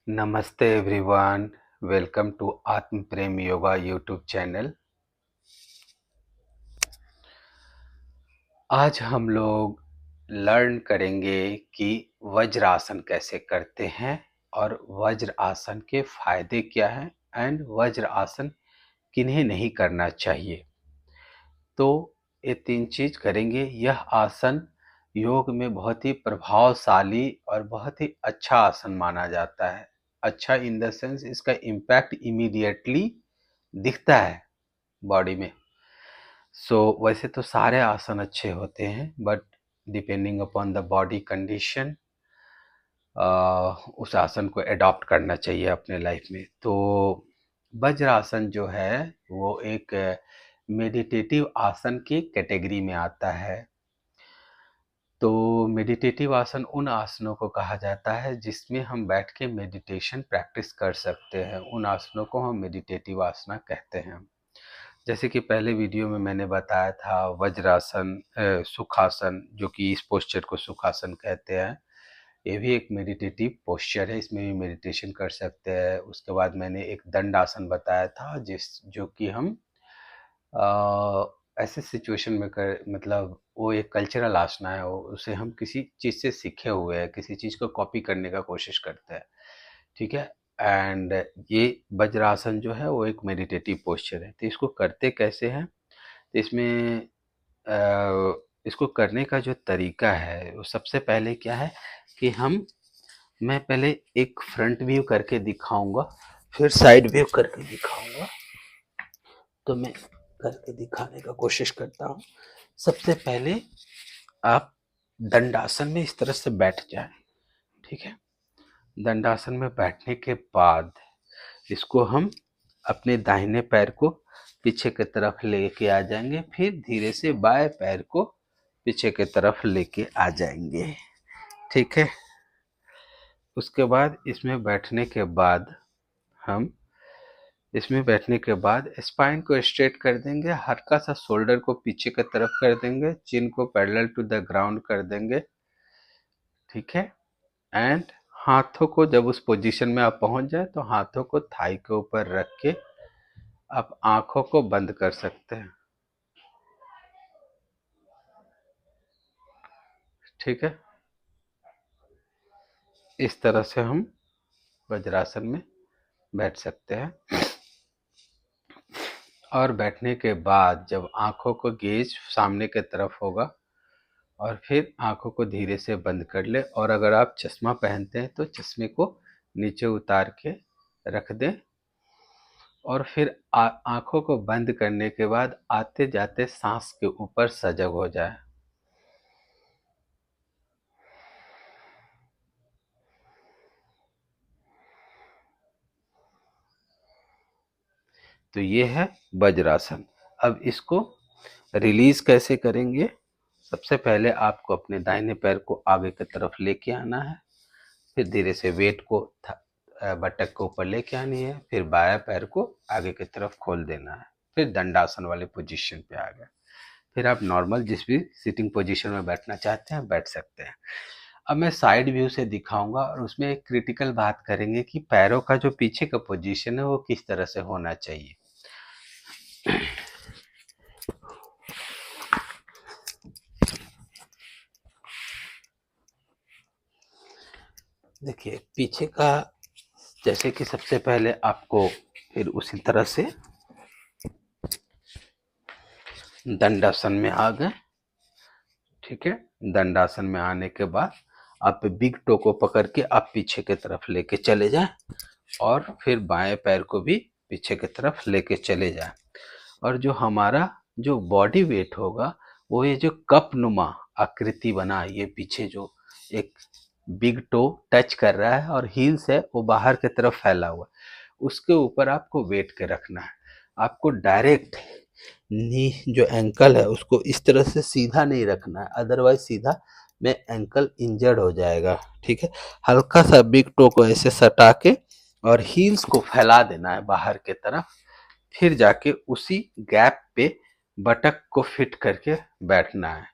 नमस्ते everyone. Welcome to आत्म प्रेम yoga YouTube channel. आज हम लोग लर्न करेंगे कि वज्र आसन कैसे करते हैं और वज्र आसन के फायदे क्या हैं एंड वज्र आसन किन्हें नहीं करना चाहिए। तो ये तीन चीज करेंगे। यह आसन योग में बहुत ही प्रभावशाली और बहुत ही अच्छा आसन माना जाता है। अच्छा इन द सेंस इसका इम्पैक्ट इमीडिएटली दिखता है बॉडी में। वैसे तो सारे आसन अच्छे होते हैं but depending upon the body condition उस आसन को अडॉप्ट करना चाहिए अपने लाइफ में। तो वज्रासन जो है वो एक मेडिटेटिव आसन की कैटेगरी में आता है। तो मेडिटेटिव आसन उन आसनों को कहा जाता है जिसमें हम बैठ के मेडिटेशन प्रैक्टिस कर सकते हैं। उन आसनों को हम मेडिटेटिव आसना कहते हैं। जैसे कि पहले वीडियो में मैंने बताया था वज्रासन, सुखासन, जो कि इस पोस्चर को सुखासन कहते हैं। ये भी एक मेडिटेटिव पोस्चर है, इसमें भी मेडिटेशन कर सकते हैं। उसके बाद मैंने एक दंडासन बताया था जो कि हम ऐसे सिचुएशन में कर मतलब वो एक कल्चरल आसना है। वो उसे हम किसी चीज़ से सीखे हुए हैं, किसी चीज़ को कॉपी करने का कोशिश करते हैं। ठीक है। एंड ये वज्रासन जो है वो एक मेडिटेटिव पोस्चर है। तो इसको करते कैसे हैं? तो इसमें इसको करने का जो तरीका है वो सबसे पहले क्या है कि मैं पहले एक फ्रंट व्यू करके दिखाऊंगा, फिर साइड व्यू करके दिखाऊंगा। तो मैं करके दिखाने का कोशिश करता हूँ। सबसे पहले आप दंडासन में इस तरह से बैठ जाएं। ठीक है। दंडासन में बैठने के बाद इसको हम अपने दाहिने पैर को पीछे की तरफ लेके आ जाएंगे, फिर धीरे से बाएं पैर को पीछे की तरफ लेके आ जाएंगे। ठीक है। उसके बाद इसमें बैठने के बाद स्पाइन को स्ट्रेट कर देंगे, हल्का सा शोल्डर को पीछे की तरफ कर देंगे, चिन को पैरेलल टू द ग्राउंड कर देंगे। ठीक है। एंड हाथों को जब उस पोजीशन में आप पहुंच जाए तो हाथों को थाई के ऊपर रख के आप आंखों को बंद कर सकते हैं। ठीक है। इस तरह से हम वज्रासन में बैठ सकते हैं। और बैठने के बाद जब आंखों को गेज सामने की तरफ होगा और फिर आंखों को धीरे से बंद कर ले, और अगर आप चश्मा पहनते हैं तो चश्मे को नीचे उतार के रख दें। और फिर आंखों को बंद करने के बाद आते जाते सांस के ऊपर सजग हो जाए। तो ये है वज्रासन। अब इसको रिलीज कैसे करेंगे? सबसे पहले आपको अपने दाहिने पैर को आगे की तरफ लेके आना है, फिर धीरे से वेट को बटक के ऊपर लेके आनी है, फिर बायां पैर को आगे की तरफ खोल देना है, फिर दंडासन वाले पोजीशन पे आ गए। फिर आप नॉर्मल जिस भी सिटिंग पोजीशन में बैठना चाहते हैं बैठ सकते हैं। अब मैं साइड व्यू से दिखाऊंगा और उसमें एक क्रिटिकल बात करेंगे कि पैरों का जो पीछे का पोजीशन है वो किस तरह से होना चाहिए। देखिए पीछे का, जैसे कि सबसे पहले आपको फिर उसी तरह से दंडासन में आ गए। ठीक है। दंडासन में आने के बाद आप बिग टो को पकड़ के आप पीछे की तरफ लेके चले जाएं और फिर बाएं पैर को भी पीछे की तरफ लेके चले जाएं। और जो हमारा जो बॉडी वेट होगा वो ये जो कप नुमा आकृति बना, ये पीछे जो एक बिग टो टच कर रहा है और हील्स है वो बाहर की तरफ फैला हुआ, उसके ऊपर आपको वेट के रखना है। आपको डायरेक्ट नी जो एंकल है उसको इस तरह से सीधा नहीं रखना है, अदरवाइज सीधा में एंकल इंजर्ड हो जाएगा। ठीक है। हल्का सा बिग टो को ऐसे सटा के और हील्स को फैला देना है बाहर के तरफ, फिर जाके उसी गैप पे बटक को फिट करके बैठना है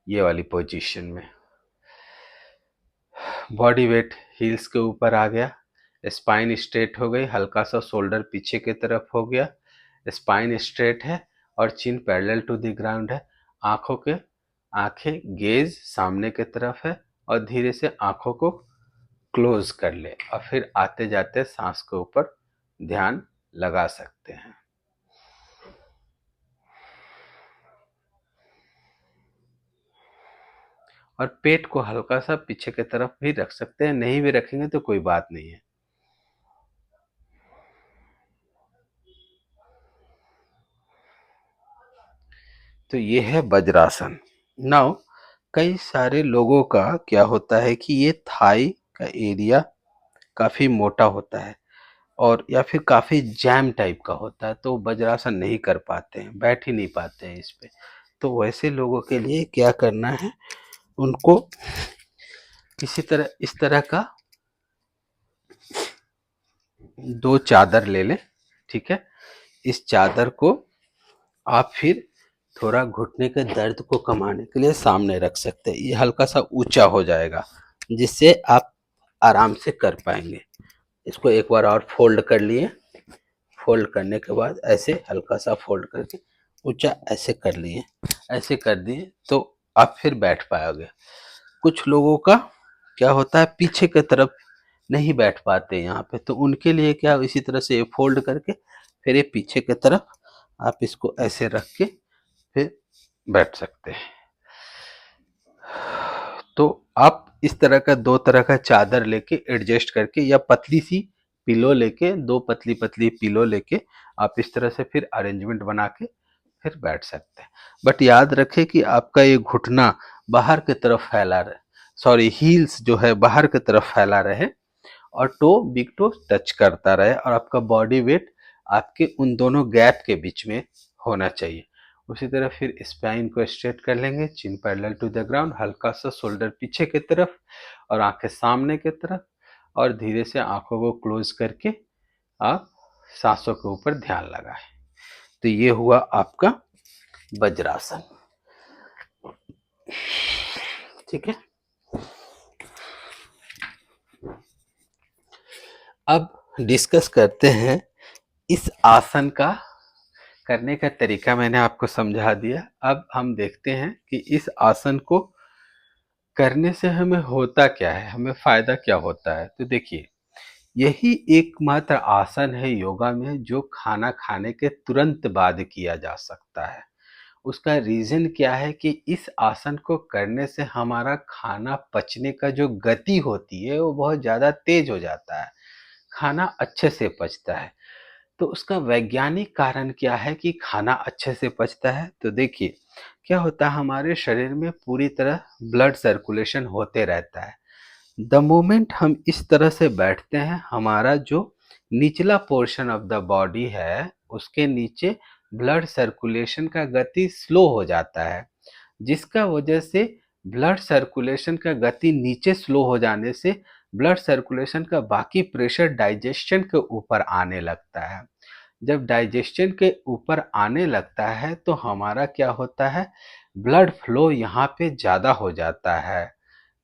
ये वाली पोजीशन में। बॉडी वेट हील्स के ऊपर आ गया, स्पाइन स्ट्रेट हो गई, हल्का सा शोल्डर पीछे की तरफ हो गया, स्पाइन स्ट्रेट है और चिन पैरेलल टू द ग्राउंड है। आंखें गेज सामने की तरफ है और धीरे से आंखों को क्लोज कर ले और फिर आते जाते सांस के ऊपर ध्यान लगा सकते हैं। और पेट को हल्का सा पीछे की तरफ भी रख सकते हैं, नहीं भी रखेंगे तो कोई बात नहीं है। तो ये है वज्रासन। नाउ कई सारे लोगों का क्या होता है कि ये थाई का एरिया काफी मोटा होता है और या फिर काफी जैम टाइप का होता है, तो वज्रासन नहीं कर पाते हैं, बैठ ही नहीं पाते हैं इस पे। तो वैसे लोगों के लिए क्या करना है, उनको किसी तरह इस तरह का 2 चादर ले लें, ठीक है। इस चादर को आप फिर थोड़ा घुटने के दर्द को कमाने के लिए सामने रख सकते हैं। ये हल्का सा ऊंचा हो जाएगा जिससे आप आराम से कर पाएंगे। इसको एक बार और फोल्ड कर लिए, फोल्ड करने के बाद ऐसे हल्का सा फोल्ड करके ऊंचा ऐसे कर लिए, ऐसे कर दिए तो आप फिर बैठ पाओगे। कुछ लोगों का क्या होता है पीछे की तरफ नहीं बैठ पाते यहाँ पे, तो उनके लिए क्या इसी तरह से फोल्ड करके फिर ये पीछे की तरफ आप इसको ऐसे रख के फिर बैठ सकते हैं। तो आप इस तरह का 2 तरह का चादर लेके एडजस्ट करके या पतली सी पिलो लेके, 2 पतली पतली पिलो लेके आप इस तरह से फिर अरेंजमेंट बना के फिर बैठ सकते हैं। बट याद रखें कि आपका ये घुटना बाहर की तरफ फैला रहे, सॉरी हील्स जो है बाहर की तरफ फैला रहे और बिग टो टच करता रहे और आपका बॉडी वेट आपके उन दोनों गैप के बीच में होना चाहिए। उसी तरह फिर स्पाइन को स्ट्रेट कर लेंगे, चिन पैरेलल टू द ग्राउंड, हल्का सा शोल्डर पीछे की तरफ और आंखें सामने की तरफ और धीरे से आंखों को क्लोज करके आप सांसों के ऊपर ध्यान लगाएं। तो ये हुआ आपका वज्रासन, ठीक है। अब डिस्कस करते हैं इस आसन का करने का तरीका। मैंने आपको समझा दिया। अब हम देखते हैं कि इस आसन को करने से हमें होता क्या है, हमें फायदा क्या होता है। तो देखिए, यही एकमात्र आसन है योगा में जो खाना खाने के तुरंत बाद किया जा सकता है। उसका रीजन क्या है कि इस आसन को करने से हमारा खाना पचने का जो गति होती है वो बहुत ज़्यादा तेज हो जाता है, खाना अच्छे से पचता है। तो उसका वैज्ञानिक कारण क्या है कि खाना अच्छे से पचता है। तो देखिए क्या होता है, हमारे शरीर में पूरी तरह ब्लड सर्कुलेशन होते रहता है। द मोमेंट हम इस तरह से बैठते हैं, हमारा जो निचला पोर्शन ऑफ द बॉडी है उसके नीचे ब्लड सर्कुलेशन का गति स्लो हो जाता है, जिसका वजह से ब्लड सर्कुलेशन का गति नीचे स्लो हो जाने से ब्लड सर्कुलेशन का बाकी प्रेशर डाइजेशन के ऊपर आने लगता है। जब डाइजेशन के ऊपर आने लगता है तो हमारा क्या होता है, ब्लड फ्लो यहाँ पे ज़्यादा हो जाता है।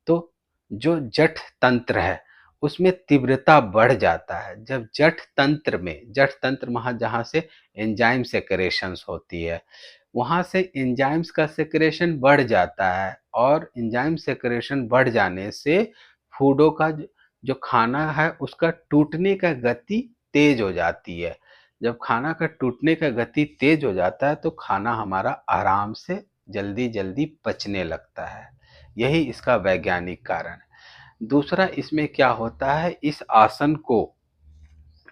तो जो जठ तंत्र है उसमें तीव्रता बढ़ जाता है। जब जठ तंत्र वहाँ जहाँ से एंजाइम सेक्रेशंस होती है, वहाँ से एंजाइम्स का सेक्रेशन बढ़ जाता है और एंजाइम सेक्रेशन बढ़ जाने से फूडों का जो खाना है उसका टूटने का गति तेज हो जाती है। जब खाना का टूटने का गति तेज हो जाता है तो खाना हमारा आराम से जल्दी जल्दी पचने लगता है। यही इसका वैज्ञानिक कारण है। दूसरा इसमें क्या होता है, इस आसन को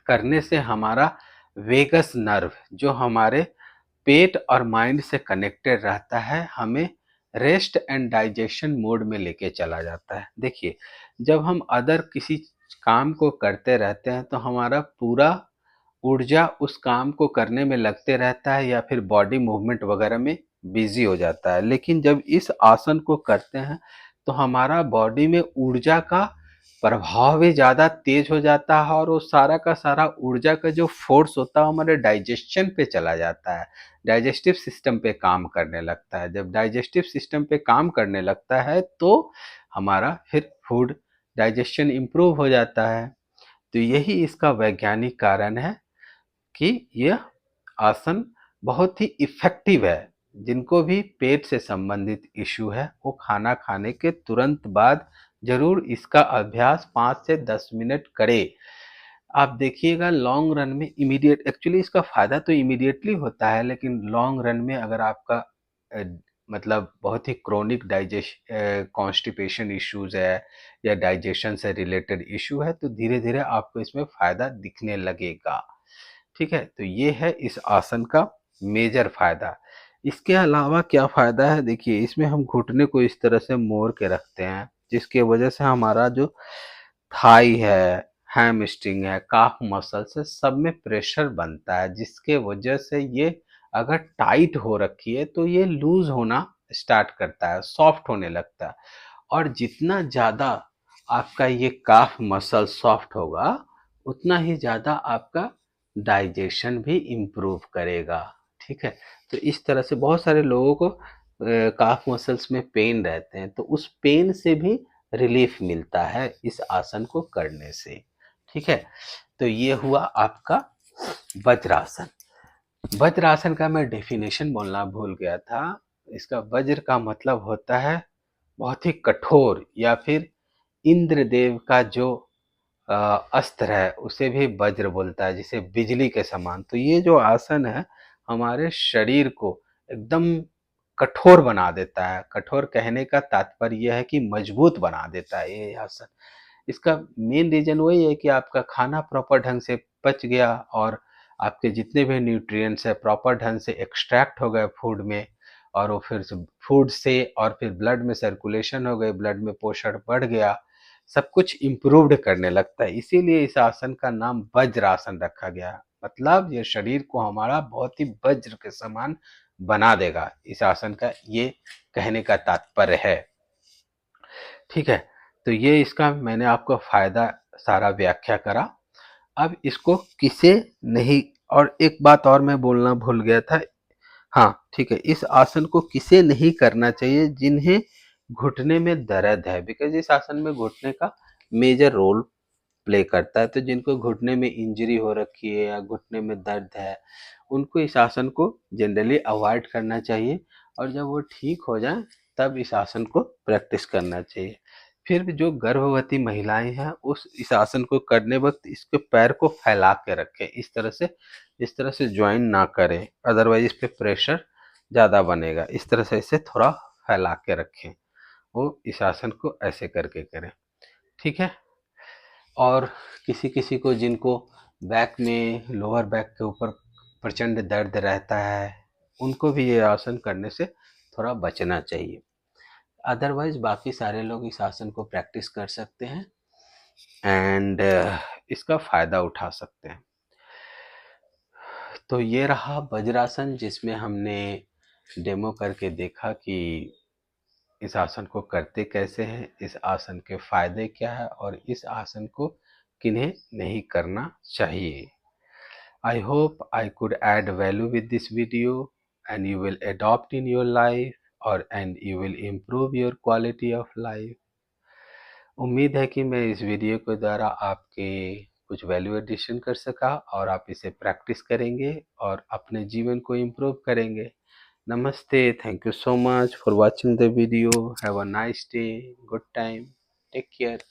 करने से हमारा वेगस नर्व जो हमारे पेट और माइंड से कनेक्टेड रहता है, हमें रेस्ट एंड डाइजेशन मोड में लेके चला जाता है। देखिए, जब हम अदर किसी काम को करते रहते हैं तो हमारा पूरा ऊर्जा उस काम को करने में लगते रहता है या फिर बॉडी मूवमेंट वगैरह में बिजी हो जाता है। लेकिन जब इस आसन को करते हैं तो हमारा बॉडी में ऊर्जा का प्रभाव भी ज़्यादा तेज हो जाता है और वो सारा का सारा ऊर्जा का जो फोर्स होता है हमारे डाइजेशन पे चला जाता है, डाइजेस्टिव सिस्टम पे काम करने लगता है। जब डाइजेस्टिव सिस्टम पे काम करने लगता है तो हमारा फिर फूड डाइजेशन इम्प्रूव हो जाता है। तो यही इसका वैज्ञानिक कारण है कि यह आसन बहुत ही इफ़ेक्टिव है। जिनको भी पेट से संबंधित इश्यू है, वो खाना खाने के तुरंत बाद ज़रूर इसका अभ्यास 5 से 10 मिनट करें। आप देखिएगा लॉन्ग रन में इमीडिएट एक्चुअली इसका फ़ायदा तो इमीडिएटली होता है, लेकिन लॉन्ग रन में अगर आपका अ, मतलब बहुत ही क्रोनिक कॉन्स्टिपेशन इश्यूज़ है या डाइजेशन से रिलेटेड इश्यू है, तो धीरे-धीरे आपको इसमें फ़ायदा दिखने लगेगा। ठीक है? तो ये है इस आसन का मेजर फ़ायदा। इसके अलावा क्या फ़ायदा है, देखिए इसमें हम घुटने को इस तरह से मोड़ के रखते हैं, जिसकी वजह से हमारा जो थाई है, हैमस्ट्रिंग है, काफ मसल्स है, सब में प्रेशर बनता है, जिसके वजह से ये अगर टाइट हो रखी है तो ये लूज़ होना स्टार्ट करता है, सॉफ्ट होने लगता है। और जितना ज़्यादा आपका ये काफ मसल सॉफ्ट होगा, उतना ही ज़्यादा आपका डाइजेशन भी इम्प्रूव करेगा। ठीक है? तो इस तरह से बहुत सारे लोगों को काफ मसल्स में पेन रहते हैं, तो उस पेन से भी रिलीफ मिलता है इस आसन को करने से। ठीक है? तो ये हुआ आपका वज्रासन। वज्रासन का मैं डेफिनेशन बोलना भूल गया था। इसका वज्र का मतलब होता है बहुत ही कठोर, या फिर इंद्रदेव का जो अस्त्र है उसे भी वज्र बोलता है, जिसे बिजली के समान। तो ये जो आसन है हमारे शरीर को एकदम कठोर बना देता है। कठोर कहने का तात्पर्य यह है कि मजबूत बना देता है ये आसन। इसका मेन रीज़न वही है कि आपका खाना प्रॉपर ढंग से पच गया, और आपके जितने भी न्यूट्रिएंट्स हैं प्रॉपर ढंग से एक्सट्रैक्ट हो गए फूड में, और वो फिर से फूड से और फिर ब्लड में सर्कुलेशन हो गई, ब्लड में पोषण बढ़ गया, सब कुछ इम्प्रूव्ड करने लगता है। इसीलिए इस आसन का नाम वज्रासन रखा गया। मतलब ये शरीर को हमारा बहुत ही वज्र के समान बना देगा, इस आसन का ये कहने का तात्पर्य है। ठीक है? तो ये इसका मैंने आपको फ़ायदा सारा व्याख्या करा। अब इसको किसे नहीं, और एक बात और मैं बोलना भूल गया था। हाँ, ठीक है, इस आसन को किसे नहीं करना चाहिए, जिन्हें घुटने में दर्द है, बिकॉज़ इस आसन में घुटने का मेजर रोल प्ले करता है। तो जिनको घुटने में इंजरी हो रखी है या घुटने में दर्द है, उनको इस आसन को जनरली अवॉइड करना चाहिए, और जब वो ठीक हो जाए तब इस आसन को प्रैक्टिस करना चाहिए। फिर भी जो गर्भवती महिलाएं हैं उस इस आसन को करने वक्त इसके पैर को फैला के रखें, इस तरह से ज्वाइन ना करें, अदरवाइज इस पे प्रेशर ज़्यादा बनेगा। इस तरह से इसे थोड़ा फैला के रखें, वो इस आसन को ऐसे करके करें। ठीक है? और किसी किसी को जिनको बैक में, लोअर बैक के ऊपर प्रचंड दर्द रहता है, उनको भी ये आसन करने से थोड़ा बचना चाहिए। अदरवाइज बाकी सारे लोग इस आसन को प्रैक्टिस कर सकते हैं एंड इसका फ़ायदा उठा सकते हैं। तो ये रहा वज्रासन, जिसमें हमने डेमो करके देखा कि इस आसन को करते कैसे हैं, इस आसन के फ़ायदे क्या है, और इस आसन को किन्हें नहीं करना चाहिए। I hope I could add value with this video and you will adopt in your life, and you will improve your quality of life. उम्मीद है कि मैं इस वीडियो के द्वारा आपके कुछ वैल्यू एडिशन कर सका, और आप इसे प्रैक्टिस करेंगे और अपने जीवन को इम्प्रूव करेंगे। नमस्ते, thank you so much for watching the video. Have a nice day, good time, take care.